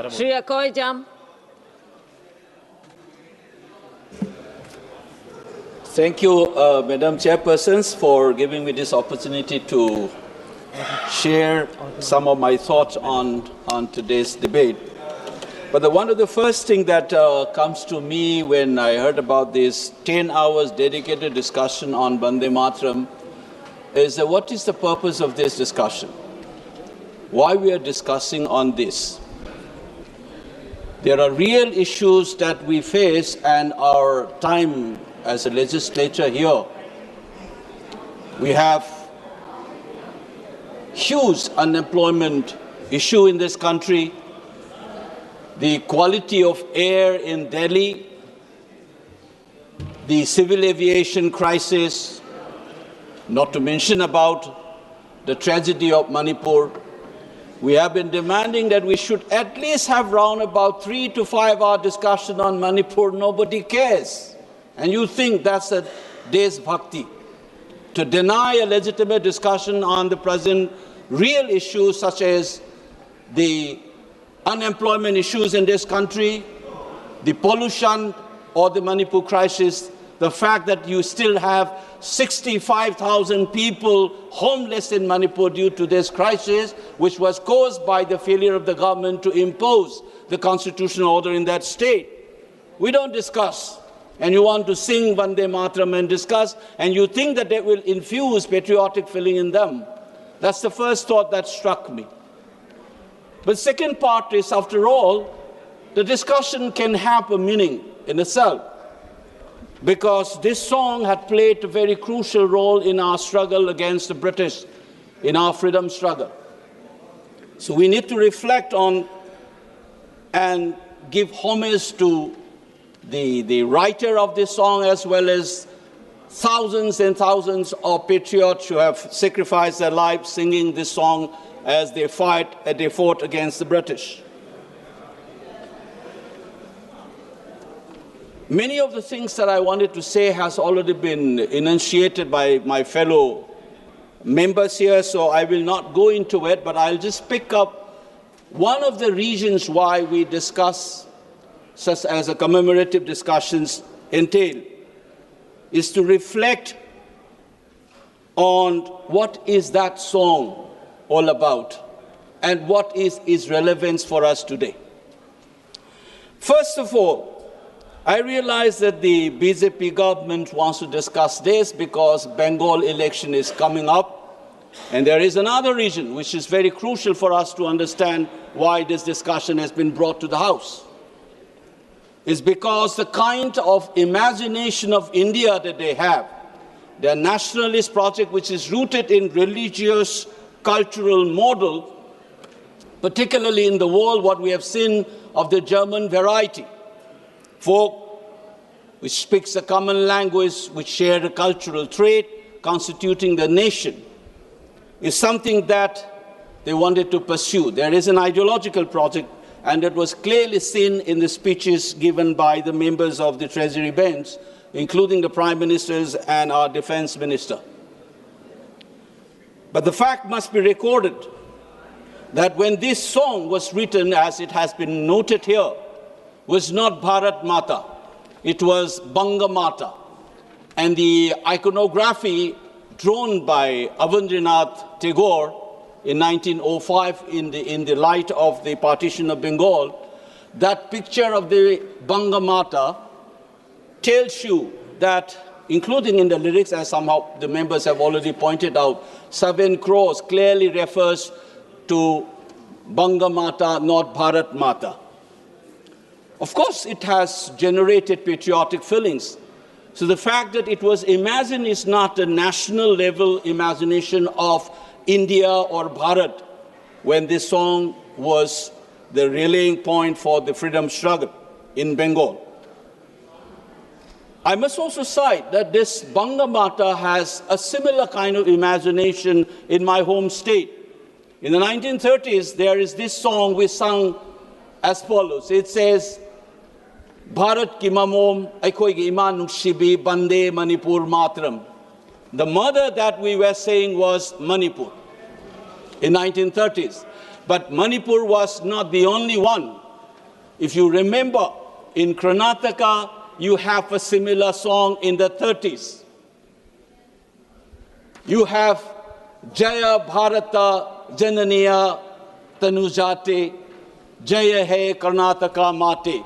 Shri Akoijam. Thank you, Madam Chairpersons, for giving me this opportunity to share some of my thoughts on today's debate. But one of the first things that comes to me when I heard about this 10 hours dedicated discussion on Vande Mataram is what is the purpose of this discussion? Why we are discussing on this? There are real issues that we face, and our time as a legislature here, we have huge unemployment issue in this country, the quality of air in Delhi, the civil aviation crisis, not to mention about the tragedy of Manipur. We have been demanding that we should at least have round about 3 to 5 hour discussion on Manipur. Nobody cares. And you think that's a Desbhakti. To deny a legitimate discussion on the present real issues such as the unemployment issues in this country, the pollution or the Manipur crisis, the fact that you still have 65,000 people homeless in Manipur due to this crisis, which was caused by the failure of the government to impose the constitutional order in that state. We don't discuss. And you want to sing Vande Mataram and discuss, and you think that they will infuse patriotic feeling in them. That's the first thought that struck me. But second part is, after all, the discussion can have a meaning in itself, because this song had played a very crucial role in our struggle against the British, in our freedom struggle. So we need to reflect on and give homage to the writer of this song, as well as thousands and thousands of patriots who have sacrificed their lives singing this song as they fought against the British. Many of the things that I wanted to say has already been enunciated by my fellow members here, so I will not go into it, but I'll just pick up one of the reasons why we discuss such as a commemorative discussions entail, is to reflect on what is that song all about and what is its relevance for us today. First of all, I realize that the BJP government wants to discuss this because Bengal election is coming up, and there is another reason which is very crucial for us to understand why this discussion has been brought to the House. Is because the kind of imagination of India that they have, their nationalist project, which is rooted in religious, cultural model, particularly in the world, what we have seen of the German variety, folk which speaks a common language, which share a cultural trait, constituting the nation, is something that they wanted to pursue. There is an ideological project, and it was clearly seen in the speeches given by the members of the Treasury bench, including the Prime Ministers and our Defense Minister. But the fact must be recorded that when this song was written, as it has been noted here, was not Bharat Mata, it was Banga Mata. And the iconography drawn by Avindranath Tagore in 1905 in the light of the partition of Bengal, that picture of the Banga Mata tells you that, including in the lyrics, as somehow the members have already pointed out, 7 crores clearly refers to Banga Mata, not Bharat Mata. Of course, it has generated patriotic feelings. So the fact that it was imagined is not a national level imagination of India or Bharat, when this song was the rallying point for the freedom struggle in Bengal. I must also cite that this Banga Mata has a similar kind of imagination in my home state. In the 1930s, there is this song we sung as follows. It says, Bharat ki mamom aikoigi iman nukshibi Vande Manipur Mataram. The mother that we were saying was Manipur in 1930s. But Manipur was not the only one If you remember, in Karnataka, you have a similar song in the 30s. You have Jaya Bharata Jananiya Tanujate, Jaya Hai Karnataka Mate,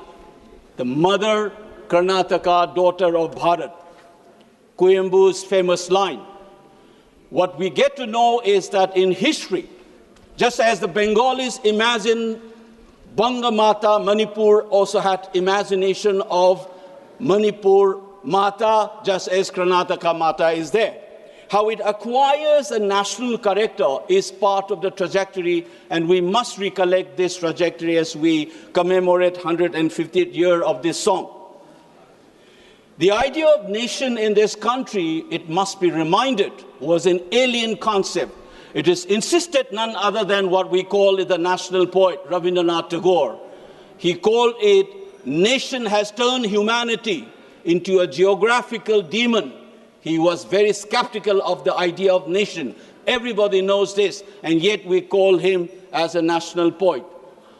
the mother Karnataka, daughter of Bharat. Kuyembu's famous line. What we get to know is that in history, just as the Bengalis imagine Banga Mata, Manipur also had imagination of Manipur Mata, just as Karnataka Mata is there. How it acquires a national character is part of the trajectory, and we must recollect this trajectory as we commemorate 150th year of this song. The idea of nation in this country, it must be reminded, was an alien concept. It is insisted none other than what we call the national poet, Rabindranath Tagore. He called it, nation has turned humanity into a geographical demon. He was very skeptical of the idea of nation. Everybody knows this, and yet we call him as a national poet.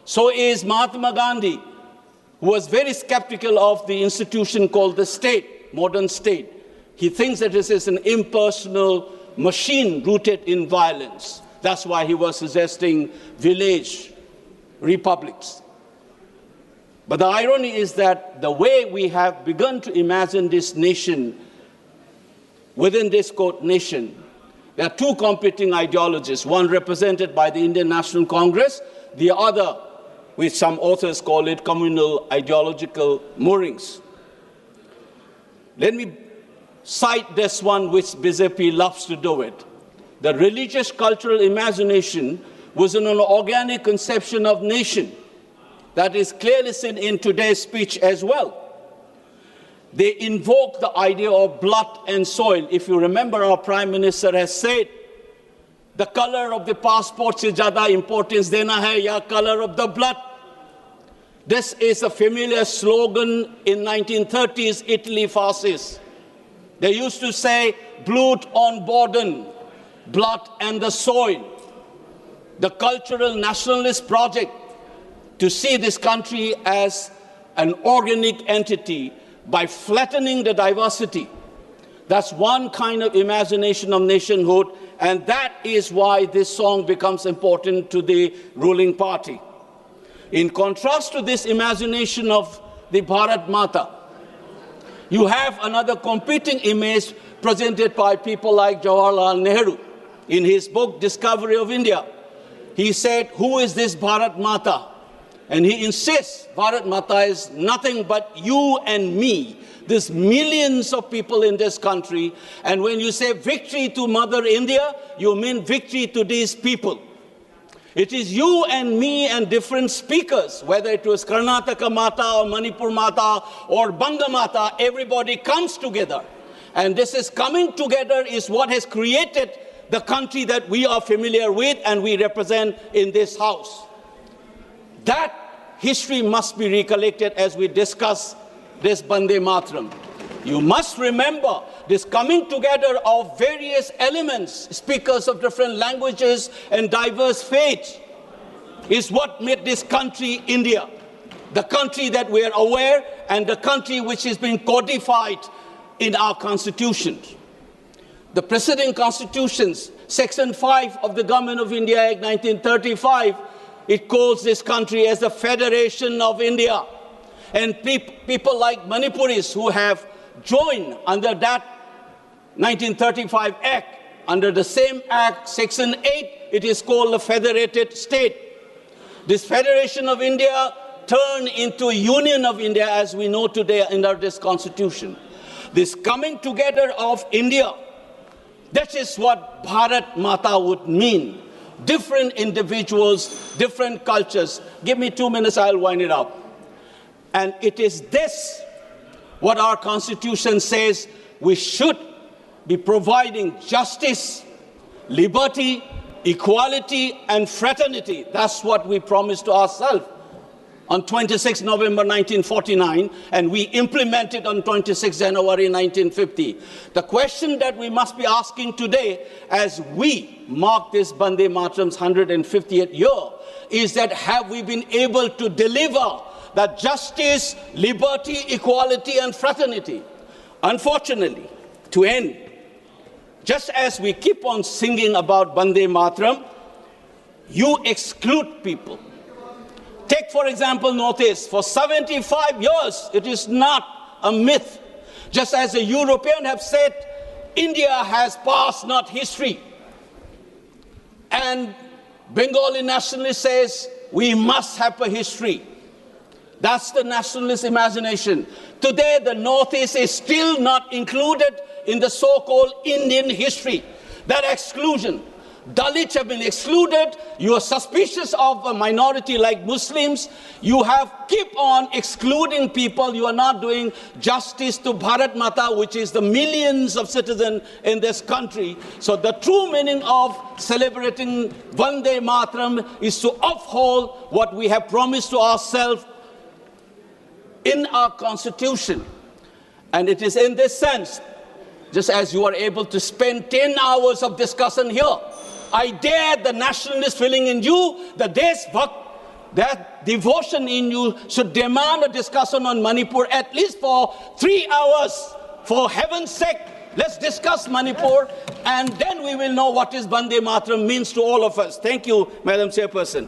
So is Mahatma Gandhi, who was very skeptical of the institution called the state, modern state. He thinks that this is an impersonal machine rooted in violence. That's why he was suggesting village republics. But the irony is that the way we have begun to imagine this nation, within this quote nation, there are two competing ideologies, one represented by the Indian National Congress, the other, which some authors call it, communal ideological moorings. Let me cite this one which BJP loves to do it. The religious cultural imagination was an organic conception of nation that is clearly seen in today's speech as well. They invoke the idea of blood and soil. If you remember, our Prime Minister has said, the color of the passport se zyada importance dena hai ya color of the blood. This is a familiar slogan in 1930s Italy fascists. They used to say, Blut on Borden, blood and the soil. The cultural nationalist project to see this country as an organic entity by flattening the diversity. That's one kind of imagination of nationhood, and that is why this song becomes important to the ruling party. In contrast to this imagination of the Bharat Mata, you have another competing image presented by people like Jawaharlal Nehru. In his book, Discovery of India, he said, who is this Bharat Mata? And he insists Bharat Mata is nothing but you and me. There's millions of people in this country. And when you say victory to Mother India, you mean victory to these people. It is you and me and different speakers, whether it was Karnataka Mata or Manipur Mata or Banga Mata, everybody comes together. And this is coming together is what has created the country that we are familiar with and we represent in this house. That history must be recollected as we discuss this Vande Mataram. You must remember this coming together of various elements, speakers of different languages and diverse faiths, is what made this country India, the country that we are aware and the country which has been codified in our constitutions. The preceding constitutions, Section 5 of the Government of India Act 1935, it calls this country as the Federation of India. And people like Manipuris who have joined under that 1935 Act, under the same Act, Section 8, it is called the Federated State. This Federation of India turned into a Union of India as we know today under this Constitution. This coming together of India, that is what Bharat Mata would mean. Different individuals, different cultures. Give me 2 minutes, I'll wind it up. And it is this, what our Constitution says, we should be providing justice, liberty, equality, and fraternity. That's what we promised to ourselves on 26 November 1949, and we implemented on 26 January 1950. The question that we must be asking today, as we mark this Vande Mataram's 150th year, is that have we been able to deliver that justice, liberty, equality, and fraternity. Unfortunately, to end, just as we keep on singing about Vande Mataram, you exclude people. Take, for example, Northeast. For 75 years, it is not a myth. Just as the Europeans have said, India has past, not history. And Bengali nationalist says, we must have a history. That's the nationalist imagination. Today, the Northeast is still not included in the so-called Indian history. That exclusion. Dalits have been excluded. You are suspicious of a minority like Muslims. You have keep on excluding people. You are not doing justice to Bharat Mata, which is the millions of citizens in this country. So the true meaning of celebrating Vande Mataram is to uphold what we have promised to ourselves in our constitution. And it is in this sense, just as you are able to spend 10 hours of discussion here, I dare the nationalist feeling in you, the deshbhakt, that devotion in you should demand a discussion on Manipur at least for 3 hours. For heaven's sake, let's discuss Manipur, and then we will know what is Vande Mataram means to all of us. Thank you, Madam Chairperson.